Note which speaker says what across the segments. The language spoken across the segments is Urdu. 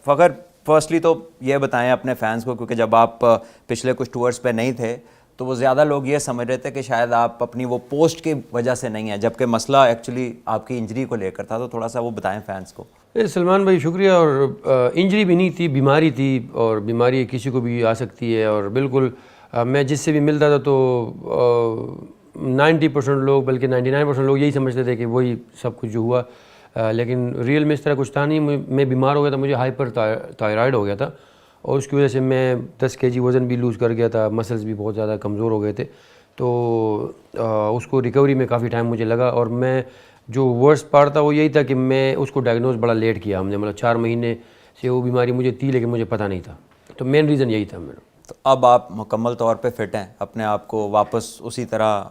Speaker 1: فخر فرسٹلی تو یہ بتائیں اپنے فینس کو, کیونکہ جب آپ پچھلے کچھ ٹورز پہ نہیں تھے تو وہ زیادہ لوگ یہ سمجھ رہے تھے کہ شاید آپ اپنی وہ پوسٹ کی وجہ سے نہیں ہیں, جبکہ مسئلہ ایکچولی آپ کی انجری کو لے کر تھا, تو تھوڑا سا وہ بتائیں فینس کو.
Speaker 2: سلمان بھائی شکریہ. اور انجری بھی نہیں تھی, بیماری تھی, اور بیماری کسی کو بھی آ سکتی ہے. اور بالکل میں جس سے بھی ملتا تھا تو 90% لوگ بلکہ 99% لوگ یہی سمجھتے تھے کہ وہی سب کچھ جو ہوا, لیکن ریئل میں اس طرح کچھ تھا نہیں. میں بیمار ہو گیا تھا, مجھے ہائپر تھائرائڈ ہو گیا تھا, اور اس کی وجہ سے میں 10 kg وزن بھی لوز کر گیا تھا, مسلز بھی بہت زیادہ کمزور ہو گئے تھے. تو اس کو ریکوری میں کافی ٹائم مجھے لگا, اور میں جو ورسٹ پارٹ تھا وہ یہی تھا کہ میں اس کو ڈائگنوز بڑا لیٹ کیا ہم نے, مطلب 4 مہینے سے وہ بیماری مجھے تھی لیکن مجھے پتہ نہیں تھا. تو مین ریزن یہی تھا میرا.
Speaker 1: تو اب آپ مکمل طور پہ فٹ ہیں, اپنے آپ کو واپس اسی طرح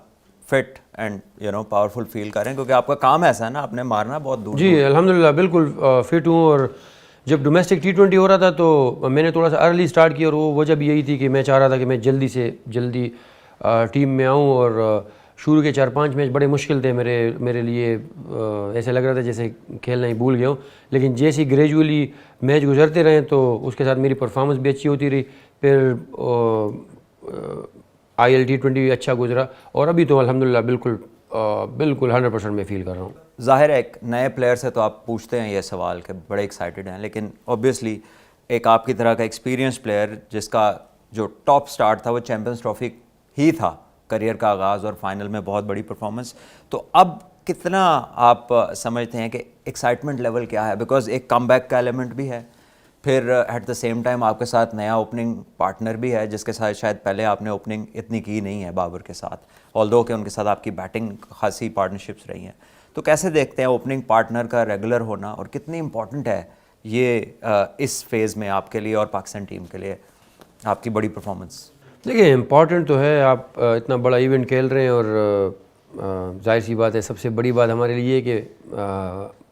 Speaker 1: فٹ اینڈ پاورفل فیل کریں, کیونکہ آپ کا کام ایسا ہے نا, آپ نے مارنا بہت دور.
Speaker 2: جی الحمدللہ بالکل فٹ ہوں. اور جب ڈومیسٹک T20 ہو رہا تھا تو میں نے تھوڑا سا ارلی سٹارٹ کیا, اور وہ وجہ بھی یہی تھی کہ میں چاہ رہا تھا کہ میں جلدی سے جلدی ٹیم میں آؤں. اور شروع کے 4-5 میچ بڑے مشکل تھے میرے لیے, ایسے لگ رہا تھا جیسے کھیلنا ہی بھول گیا ہوں. لیکن جیسے گریجولی میچ گزرتے رہے تو اس کے ساتھ میری پرفارمنس بھی اچھی ہوتی رہی. پھر IL T20 اچھا گزرا, اور ابھی تو الحمدللہ بالکل 100% میں فیل کر رہا ہوں.
Speaker 1: ظاہر ہے ایک نئے پلیئر سے تو آپ پوچھتے ہیں یہ سوال کہ بڑے ایکسائٹڈ ہیں, لیکن اوبیسلی ایک آپ کی طرح کا ایکسپیرینس پلیئر جس کا جو ٹاپ سٹارٹ تھا وہ چیمپئنز ٹرافی ہی تھا, کریئر کا آغاز, اور فائنل میں بہت بڑی پرفارمنس. تو اب کتنا آپ سمجھتے ہیں کہ ایکسائٹمنٹ لیول کیا ہے, بیکاز ایک کم بیک کا ایلیمنٹ بھی ہے, پھر ایٹ دا سیم ٹائم آپ کے ساتھ نیا اوپننگ پارٹنر بھی ہے جس کے ساتھ شاید پہلے آپ نے اوپننگ اتنی کی نہیں ہے بابر کے ساتھ, آلدو کہ ان کے ساتھ آپ کی بیٹنگ خاصی پارٹنرشپس رہی ہیں. تو کیسے دیکھتے ہیں اوپننگ پارٹنر کا ریگولر ہونا, اور کتنی امپورٹنٹ ہے یہ اس فیز میں آپ کے لیے اور پاکستان ٹیم کے لیے آپ کی بڑی پرفارمنس؟
Speaker 2: دیکھیں امپورٹنٹ تو ہے, آپ اتنا بڑا ایونٹ کھیل رہے ہیں, اور ظاہر سی بات ہے سب سے بڑی بات ہمارے لیے کہ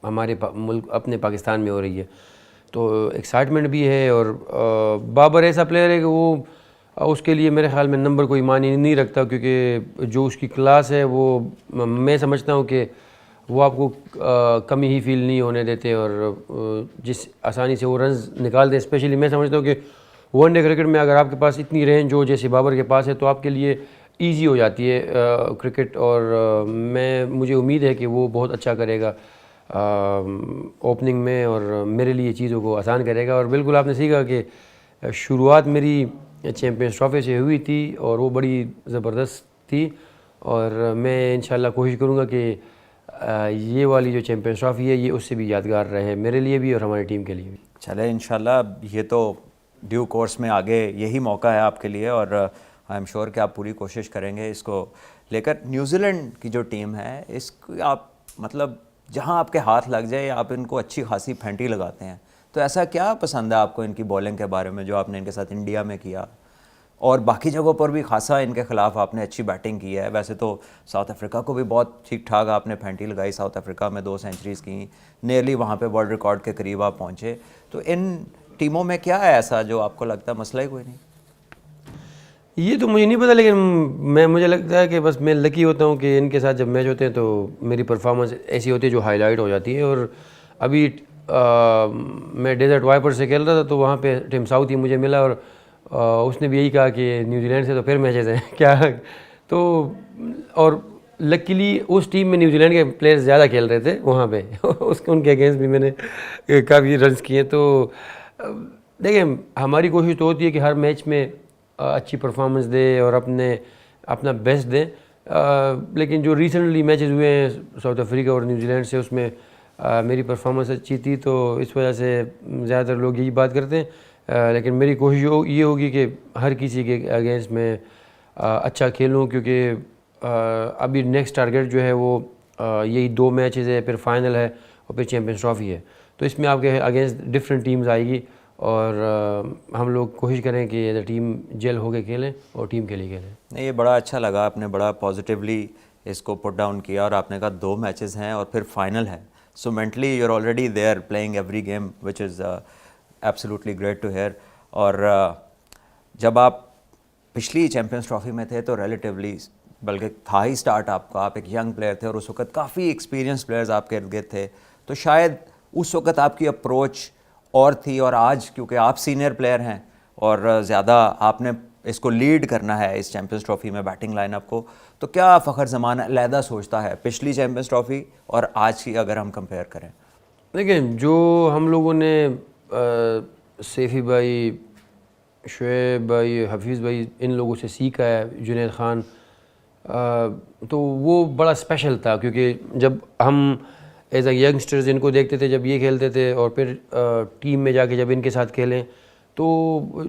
Speaker 2: ہمارے ملک اپنے پاکستان میں ہو رہی ہے, تو ایکسائٹمنٹ بھی ہے. اور بابر ایسا پلیئر ہے کہ وہ اس کے لیے میرے خیال میں نمبر کوئی معنی نہیں رکھتا, کیونکہ جو اس کی کلاس ہے وہ میں سمجھتا ہوں کہ وہ آپ کو کمی ہی فیل نہیں ہونے دیتے, اور جس آسانی سے وہ رنز نکالتے ہیں. اسپیشلی میں سمجھتا ہوں کہ ون ڈے کرکٹ میں اگر آپ کے پاس اتنی رینج ہو جیسے بابر کے پاس ہے تو آپ کے لیے ایزی ہو جاتی ہے کرکٹ, اور مجھے امید ہے کہ وہ بہت اچھا کرے گا اوپننگ میں, اور میرے لیے چیزوں کو آسان کرے گا. اور بالکل آپ نے صحیح کہا کہ شروعات میری چیمپئنز ٹرافی سے ہوئی تھی, اور وہ بڑی زبردست تھی, اور میں انشاءاللہ کوشش کروں گا کہ یہ والی جو چیمپئنز ٹرافی ہے یہ اس سے بھی یادگار رہے میرے لیے بھی اور ہماری ٹیم کے لیے بھی.
Speaker 1: چلے انشاءاللہ, یہ تو ڈیو کورس میں آگے یہی موقع ہے آپ کے لیے, اور آئی ایم شیور کہ آپ پوری کوشش کریں گے اس کو لے کر. نیوزی لینڈ کی جو ٹیم ہے اس کو آپ مطلب جہاں آپ کے ہاتھ لگ جائے آپ ان کو اچھی خاصی پھینٹی لگاتے ہیں, تو ایسا کیا پسند ہے آپ کو ان کی بولنگ کے بارے میں جو آپ نے ان کے ساتھ انڈیا میں کیا, اور باقی جگہوں پر بھی خاصا ان کے خلاف آپ نے اچھی بیٹنگ کی ہے؟ ویسے تو ساؤتھ افریقہ کو بھی بہت ٹھیک ٹھاک آپ نے پھینٹی لگائی, ساؤتھ افریقہ میں 2 سینچریز کی, نیئرلی وہاں پہ ورلڈ ریکارڈ کے قریب آپ پہنچے. تو ان ٹیموں میں کیا ہے ایسا جو آپ کو لگتا ہے مسئلہ ہی کوئی نہیں؟
Speaker 2: یہ تو مجھے نہیں پتا, لیکن مجھے لگتا ہے کہ بس میں لکی ہوتا ہوں کہ ان کے ساتھ جب میچ ہوتے ہیں تو میری پرفارمنس ایسی ہوتی ہے جو ہائی لائٹ ہو جاتی ہے. اور ابھی میں ڈیزرٹ وائپر سے کھیل رہا تھا تو وہاں پہ ٹیم ساؤتھ ہی مجھے ملا, اور اس نے بھی یہی کہا کہ نیوزی لینڈ سے تو پھر میچز ہیں کیا. تو اور لکیلی اس ٹیم میں نیوزی لینڈ کے پلیئرز زیادہ کھیل رہے تھے وہاں پہ ان کے اگینسٹ بھی میں نے کافی رنز کیے. تو دیکھیں ہماری کوشش تو ہوتی ہے کہ ہر میچ میں اچھی پرفارمنس دے اور اپنا بیسٹ دیں, لیکن جو ریسنٹلی میچز ہوئے ہیں ساؤتھ افریقہ اور نیوزی لینڈ سے اس میں میری پرفارمنس اچھی تھی, تو اس وجہ سے زیادہ تر لوگ یہی بات کرتے ہیں. لیکن میری کوشش یہ ہوگی کہ ہر کسی کے اگینسٹ میں اچھا کھیلوں, کیونکہ ابھی نیکسٹ ٹارگیٹ جو ہے وہ یہی 2 میچز ہے, پھر فائنل ہے اور پھر چیمپئنز ٹرافی ہے. تو اس میں آپ کے اگینسٹ ڈفرینٹ ٹیمز آئے گی, اور ہم لوگ کوشش کریں کہ ایز اے ٹیم جیل ہو کے کھیلیں اور ٹیم کے لیے کھیلیں.
Speaker 1: نہیں, یہ بڑا اچھا لگا, آپ نے بڑا پازیٹیولی اس کو پٹ ڈاؤن کیا, اور آپ نے کہا 2 میچز ہیں اور پھر فائنل ہے. So mentally you are already there playing every game which is absolutely great to hear. اور جب آپ پچھلی چیمپئنز ٹرافی میں تھے تو ریلیٹیولی بلکہ تھا ہی سٹارٹ آپ کا, آپ ایک ینگ پلیئر تھے, اور اس وقت کافی ایکسپیرینس پلیئرز آپ کے ارد گرد تھے, تو شاید اس وقت آپ کی اپروچ اور تھی اور آج کیونکہ آپ سینئر پلیئر ہیں اور زیادہ آپ نے اس کو لیڈ کرنا ہے اس چیمپئنز ٹرافی میں بیٹنگ لائن اپ کو, تو کیا فخر زمان علیحدہ سوچتا ہے پچھلی چیمپئنز ٹرافی اور آج کی اگر ہم کمپیئر کریں؟
Speaker 2: دیکھیں, جو ہم لوگوں نے سیفی بھائی, شعیب بھائی, حفیظ بھائی, ان لوگوں سے سیکھا ہے, جنید خان, تو وہ بڑا اسپیشل تھا, کیونکہ جب ہم ایز اے ینگسٹرز ان کو دیکھتے تھے جب یہ کھیلتے تھے, اور پھر ٹیم میں جا کے جب ان کے ساتھ کھیلیں تو,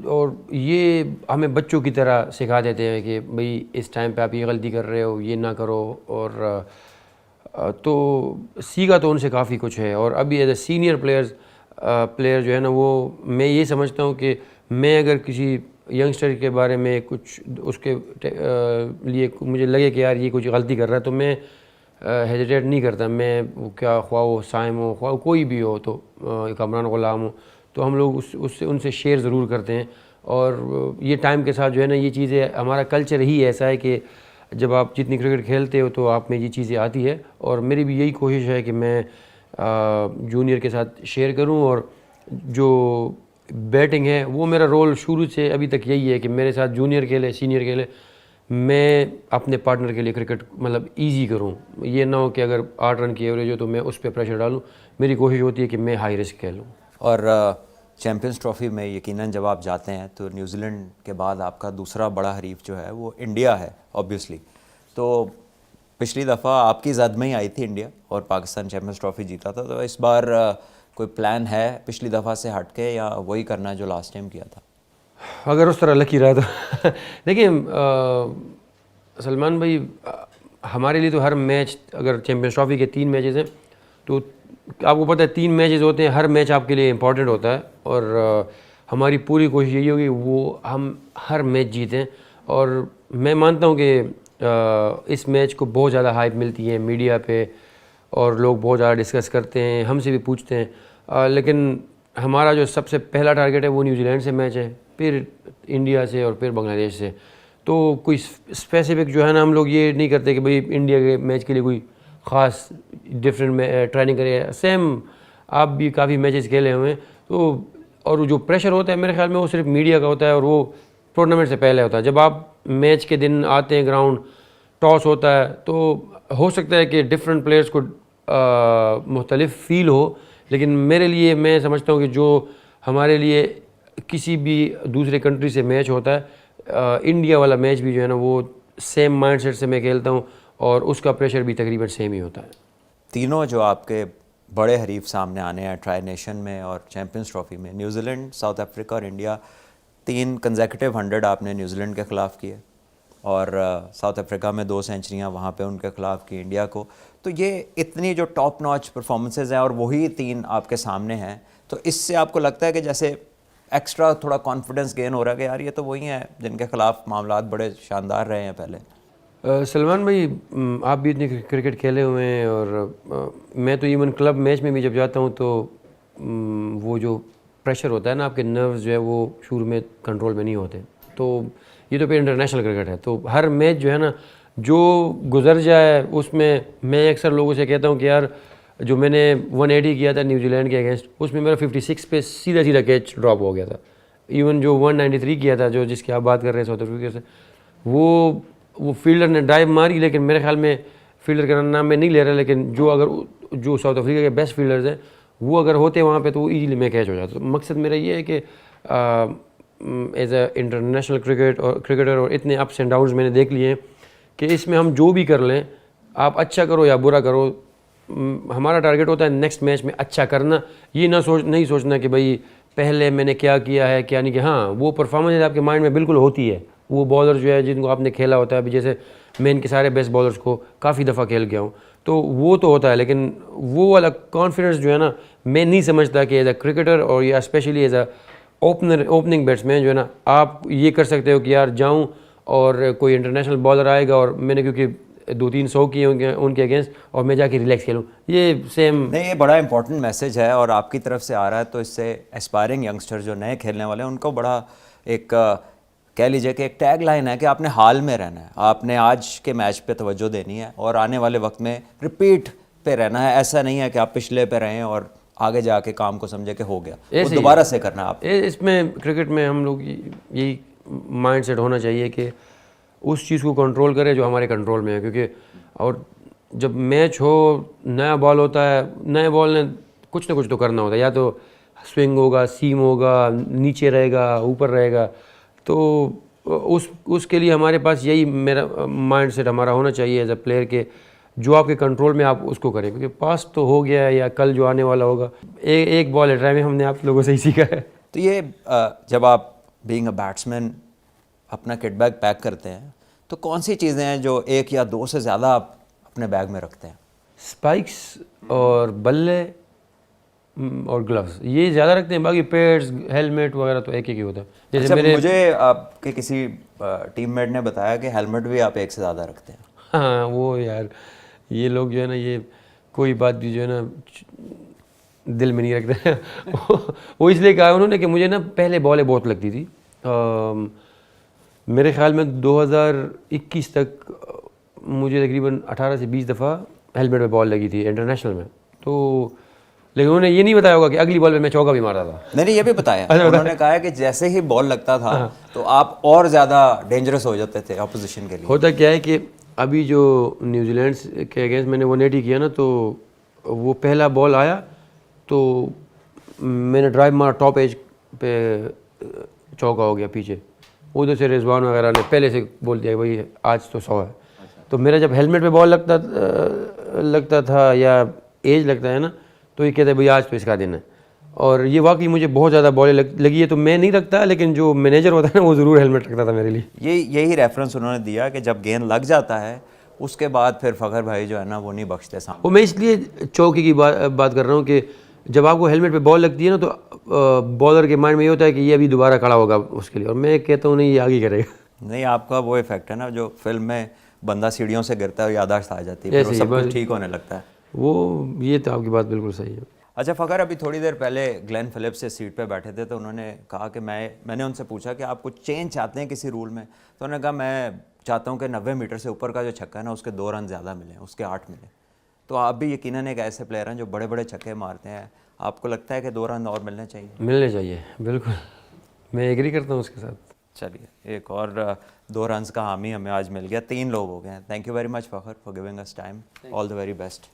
Speaker 2: اور یہ ہمیں بچوں کی طرح سکھا دیتے ہیں کہ بھئی اس ٹائم پہ آپ یہ غلطی کر رہے ہو, یہ نہ کرو, اور تو سیکھا تو ان سے کافی کچھ ہے. اور ابھی ایز اے سینئر پلیئر جو ہے نا, وہ میں یہ سمجھتا ہوں کہ میں اگر کسی ینگسٹر کے بارے میں کچھ اس کے لیے مجھے لگے کہ یار یہ کچھ غلطی کر رہا ہے, تو میں ہیزیٹیٹ نہیں کرتا. میں کیا خواہ وہ سائم ہو, خواہ کوئی بھی ہو, تو کامران غلام ہو, تو ہم لوگ ان سے شیئر ضرور کرتے ہیں. اور یہ ٹائم کے ساتھ جو ہے نا, یہ چیزیں, ہمارا کلچر ہی ایسا ہے کہ جب آپ جتنی کرکٹ کھیلتے ہو تو آپ میں یہ چیزیں آتی ہے. اور میری بھی یہی کوشش ہے کہ میں جونیئر کے ساتھ شیئر کروں, اور جو بیٹنگ ہے وہ میرا رول شروع سے ابھی تک یہی ہے کہ میرے ساتھ جونیئر کھیلے, سینئر کھیلے, میں اپنے پارٹنر کے لیے کرکٹ مطلب ایزی کروں. یہ نہ ہو کہ اگر 8 رن کی ایوریج ہو تو میں اس پہ پریشر ڈالوں. میری کوشش ہوتی ہے کہ میں ہائی رسک کھیلوں.
Speaker 1: اور چیمپئنز ٹرافی میں یقیناً جب آپ جاتے ہیں تو نیوزی لینڈ کے بعد آپ کا دوسرا بڑا حریف جو ہے وہ انڈیا ہے آبویسلی. تو پچھلی دفعہ آپ کی زد میں ہی آئی تھی انڈیا اور پاکستان چیمپئنز ٹرافی جیتا تھا, تو اس بار کوئی پلان ہے پچھلی دفعہ سے ہٹ کے, یا وہی کرنا جو لاسٹ ٹائم کیا تھا؟
Speaker 2: اگر اس طرح لکی رہا تو دیکھیں سلمان بھائی, ہمارے لیے تو ہر میچ, اگر چیمپئنز ٹرافی کے 3 میچز ہیں تو آپ کو پتہ ہے 3 میچز ہوتے ہیں, ہر میچ آپ کے لیے امپورٹنٹ ہوتا ہے. اور ہماری پوری کوشش یہی ہوگی وہ ہم ہر میچ جیتیں. اور میں مانتا ہوں کہ اس میچ کو بہت زیادہ ہائپ ملتی ہے میڈیا پہ, اور لوگ بہت زیادہ ڈسکس کرتے ہیں, ہم سے بھی پوچھتے ہیں, لیکن ہمارا جو سب سے پہلا ٹارگیٹ ہے وہ نیوزی لینڈ سے میچ ہے, پھر انڈیا سے, اور پھر بنگلہ دیش سے. تو کوئی اسپیسیفک جو ہے نا, ہم لوگ یہ نہیں کرتے کہ بھئی انڈیا کے میچ کے لیے کوئی خاص ڈفرینٹ ٹریننگ کرے. سیم آپ بھی کافی میچز کھیلے ہوئے ہیں, تو اور جو پریشر ہوتا ہے میرے خیال میں وہ صرف میڈیا کا ہوتا ہے, اور وہ ٹورنامنٹ سے پہلے ہوتا ہے. جب آپ میچ کے دن آتے ہیں گراؤنڈ, ٹاس ہوتا ہے, تو ہو سکتا ہے کہ ڈفرینٹ پلیئرز کو مختلف فیل ہو, لیکن میرے لیے میں سمجھتا ہوں کہ جو ہمارے لیے کسی بھی دوسرے کنٹری سے میچ ہوتا ہے, انڈیا والا میچ بھی جو ہے نا وہ سیم مائنڈ سیٹ سے میں کھیلتا ہوں, اور اس کا پریشر بھی تقریباً سیم ہی ہوتا ہے.
Speaker 1: تینوں جو آپ کے بڑے حریف سامنے آنے ہیں ٹرائی نیشن میں اور چیمپئنز ٹرافی میں, نیوزی لینڈ, ساؤتھ افریقہ اور انڈیا, 3 کنزیکٹیو 100 آپ نے نیوزی لینڈ کے خلاف کیے, اور ساؤتھ افریقہ میں 2 سینچریاں وہاں پہ ان کے خلاف کی انڈیا کو. تو یہ اتنی جو ٹاپ ناچ پرفارمنسز ہیں اور وہی 3 آپ کے سامنے ہیں, تو اس سے آپ کو لگتا ہے کہ جیسے ایکسٹرا تھوڑا کانفیڈنس گین ہو رہا ہے کہ یار یہ تو وہی ہیں جن کے خلاف معاملات بڑے شاندار رہے ہیں پہلے؟
Speaker 2: سلمان بھائی, آپ بھی اتنے کرکٹ کھیلے ہوئے ہیں, اور میں تو ایون کلب میچ میں بھی جب جاتا ہوں تو وہ جو پریشر ہوتا ہے نا, آپ کے نروز جو ہے وہ شروع میں کنٹرول میں نہیں ہوتے. تو یہ تو پھر انٹرنیشنل کرکٹ ہے, تو ہر میچ جو ہے نا جو گزر جائے اس میں اکثر لوگوں سے کہتا ہوں کہ یار جو میں نے 180 کیا تھا نیوزی لینڈ کے اگینسٹ, اس میں میرا 56 پہ سیدھا کیچ ڈراپ ہو گیا تھا. ایون جو 193 کیا تھا جو جس کی آپ بات کر رہے ہیں ساؤتھ افریقہ سے, وہ فیلڈر نے ڈائیو ماری, لیکن میرے خیال میں فیلڈر کا نام میں نہیں لے رہا, لیکن جو ساؤتھ افریقہ کے بیسٹ فیلڈرز ہیں وہ اگر ہوتے وہاں پہ تو وہ ایزیلی میں کیچ ہو جاتا. تو مقصد میرا یہ ہے کہ ایز اے انٹرنیشنل کرکٹر اور اتنے اپس اینڈ ڈاؤنز میں نے دیکھ لیے ہیں کہ اس میں ہم جو بھی کر لیں, آپ اچھا کرو یا برا کرو, ہمارا ٹارگیٹ ہوتا ہے نیکسٹ میچ میں اچھا کرنا. یہ نہیں سوچنا کہ بھئی پہلے میں نے کیا کیا ہے کیا نہیں کیا. ہاں وہ پرفارمنس آپ کے مائنڈ میں بالکل ہوتی ہے, وہ بالر جو ہے جن کو آپ نے کھیلا ہوتا ہے, ابھی جیسے میں ان کے سارے بیسٹ بالرز کو کافی دفعہ کھیل گیا ہوں, تو وہ تو ہوتا ہے, لیکن وہ والا کانفیڈنس جو ہے نا میں نہیں سمجھتا کہ ایز اے کرکٹر اور یا especially as a opening batsman جو ہے نا آپ یہ کر سکتے ہو کہ یار جاؤں اور کوئی انٹرنیشنل بالر آئے گا اور میں نے کیونکہ 200-300 کیے ہوں گے ان کے اگینسٹ, اور میں جا کے ریلیکس کھیلوں. یہ سیم
Speaker 1: نہیں, یہ بڑا امپورٹنٹ میسیج ہے اور آپ کی طرف سے آ رہا ہے, تو اس سے اسپائرنگ ینگسٹر جو نئے کھیلنے والے ہیں ان کو بڑا ایک کہہ لیجیے کہ ایک ٹیگ لائن ہے کہ آپ نے حال میں رہنا ہے, آپ نے آج کے میچ پہ توجہ دینی ہے اور آنے والے وقت میں ریپیٹ پہ رہنا ہے. ایسا نہیں ہے کہ آپ پچھلے پہ رہیں اور آگے جا کے کام کو سمجھے کہ ہو گیا, وہ دوبارہ سے کرنا آپ.
Speaker 2: اس میں کرکٹ میں ہم لوگ یہی مائنڈ سیٹ ہونا چاہیے کہ اس چیز کو کنٹرول کرے جو ہمارے کنٹرول میں ہے, کیونکہ اور جب میچ ہو, نیا بال ہوتا ہے, نئے بال نے کچھ نہ کچھ تو کرنا ہوتا ہے, یا تو سوئنگ ہوگا, سیم ہوگا, نیچے رہے گا, اوپر رہے گا, تو اس کے لیے ہمارے پاس یہی میرا مائنڈ سیٹ ہمارا ہونا چاہیے ایز اے پلیئر کہ جو آپ کے کنٹرول میں آپ اس کو کریں, کیونکہ پاس تو ہو گیا ہے یا کل جو آنے والا ہوگا, ایک بال ایٹ میں ہم نے آپ لوگوں سے ہی سیکھا ہے.
Speaker 1: تو یہ جب آپ بینگ اے بیٹسمین اپنا کٹ بیگ پیک کرتے ہیں تو کون سی چیزیں ہیں جو 1 یا 2 سے زیادہ آپ اپنے بیگ میں رکھتے ہیں؟
Speaker 2: اسپائکس اور بلے اور گلوز یہ زیادہ رکھتے ہیں, باقی پیڈز, ہیلمٹ وغیرہ تو ایک ہی ہوتا ہے.
Speaker 1: جیسے مجھے آپ کے کسی ٹیم میٹ نے بتایا کہ ہیلمٹ بھی آپ 1 سے زیادہ رکھتے ہیں.
Speaker 2: ہاں وہ یار یہ لوگ جو ہے نا, یہ کوئی بات بھی جو ہے نا دل میں نہیں رکھتے ہیں. وہ اس لیے کہا انہوں نے کہ مجھے نا پہلے بالیں بہت لگتی تھی, میرے خیال میں 2021 تک مجھے تقریباً 18 سے 20 دفعہ ہیلمٹ پہ بال لگی تھی انٹرنیشنل میں. تو لیکن انہوں نے یہ نہیں بتایا ہوگا کہ اگلی بال پہ میں چوکا بھی مارتا تھا.
Speaker 1: نہیں یہ بھی بتایا, انہوں نے کہا ہے کہ جیسے ہی بال لگتا تھا تو آپ اور زیادہ ڈینجرس ہو جاتے تھے اپوزیشن کے لیے.
Speaker 2: ہوتا کیا ہے کہ ابھی جو نیوزی لینڈ کے اگینسٹ میں نے 180 کیا نا, تو وہ پہلا بال آیا تو میں نے ڈرائیو مارا, ٹاپ ایج پہ چوکا ہو گیا پیچھے. ادھر سے رضوان وغیرہ نے پہلے سے بول دیا کہ بھائی آج تو 100 ہے. تو میرا جب ہیلمٹ پہ بال لگتا تھا یا ایج لگتا ہے نا, تو یہ کہتا ہے بھائی آج تو اس کا دن ہے. اور یہ واقعی مجھے بہت زیادہ بالیں لگی ہے, تو میں نہیں رکھتا, لیکن جو مینیجر ہوتا ہے نا وہ ضرور ہیلمٹ رکھتا تھا میرے لیے.
Speaker 1: یہی ریفرنس انہوں نے دیا کہ جب گیند لگ جاتا ہے اس کے بعد پھر فخر بھائی جو ہے نا وہ نہیں بخشتے سامنے.
Speaker 2: وہ میں اس لیے چوکے کی بات کر رہا ہوں کہ جب آپ کو ہیلمٹ پہ بال لگتی ہے نا, تو بالر کے مائنڈ میں یہ ہوتا ہے کہ یہ ابھی دوبارہ کھڑا ہوگا اس کے لیے, اور میں کہتا ہوں نہیں, یہ آگے کرے گا.
Speaker 1: نہیں آپ کا وہ ایفیکٹ ہے نا جو فلم میں بندہ سیڑھیوں سے گرتا ہے اور یادداشت آ جاتی ہے, سب کچھ ٹھیک ہونے لگتا ہے.
Speaker 2: وہ یہ تو آپ کی بات بالکل صحیح ہے.
Speaker 1: اچھا فخر, ابھی تھوڑی دیر پہلے گلین فلپس سے سیٹ پہ بیٹھے تھے, تو انہوں نے کہا کہ میں نے ان سے پوچھا کہ آپ کچھ چینج چاہتے ہیں کسی رول میں, تو انہوں نے کہا میں چاہتا ہوں کہ 90 میٹر سے اوپر کا جو چھکا ہے نا اس کے 2 رن زیادہ ملیں, اس کے 8 ملیں. تو آپ بھی یقیناً ایک ایسے پلیئر ہیں جو بڑے بڑے چھکے مارتے ہیں, آپ کو لگتا ہے کہ 2 رن اور ملنے چاہیے؟
Speaker 2: ملنے چاہیے بالکل, میں ایگری کرتا ہوں اس کے ساتھ.
Speaker 1: چلیے ایک اور 2 رنز کا حامی ہمیں آج مل گیا, 3 لوگ ہو گئے ہیں. تھینک یو ویری مچ فخر for giving us time. All the very best.